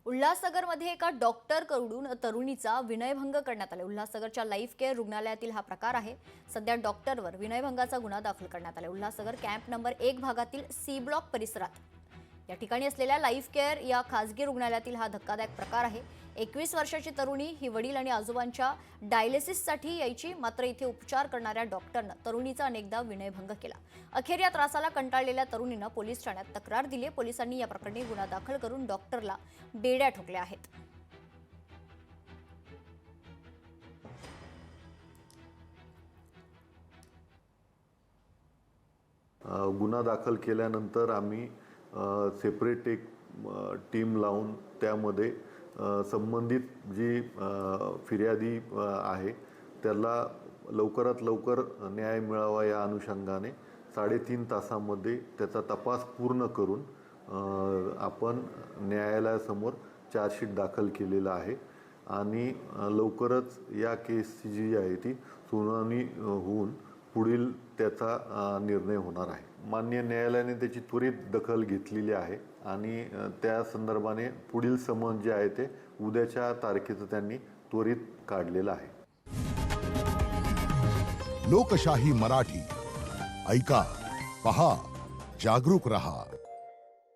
उल्हासनगरमध्ये एका डॉक्टरकडून तरुणीचा विनयभंग करण्यात आला। उल्हासनगरच्या लाईफ केअर रुग्णालयातील हा प्रकार आहे। सध्या डॉक्टरवर विनयभंगाचा गुन्हा दाखल करण्यात आला। उल्हासनगर कॅम्प नंबर 1 भागातील सी ब्लॉक परिसरात या ठिकाणी असलेल्या लाईफ केअर या खासगी रुग्णालयातील हा धक्कादायक प्रकार आहे। 21 वर्षाची तरुणी ही वडील आणि आजोबांच्या डायलिसिससाठी यायची, मात्र इथे उपचार करणाऱ्या डॉक्टरनं तरुणीचा अनेकदा विनयभंग केला। अखेर या त्रासाला कंटाळलेल्या तरुणीनं पोलीस ठाण्यात तक्रार दिली। पोलिसांनी या प्रकरणी गुन्हा दाखल करून डॉक्टरला बेड्या ठोकल्या आहेत। गुन्हा दाखल केल्यानंतर आम्ही सेपरेट एक टीम लावून त्यामध्ये संबंधित जी फिर्यादी आहे त्याला लवकरात लवकर न्याय मिळावा या अनुषंगाने 3.5 तासामध्ये त्याचा तपास पूर्ण करून आपण न्यायालयासमोर चार्जशीट दाखल केलेला आहे आणि लवकरच या केसची जी आहे ती सुनावणी होऊन पुढील त्याचा निर्णय होणार आहे। माननीय न्यायालयाने त्याची त्वरित दखल घेतलेली आहे आणि त्या संदर्भाने पुढील समन जे आहे ते उद्याच्या तारखेचं त्यांनी त्वरित काढलेलं आहे। लोकशाही मराठी ऐका, पहा, जागरूक रहा।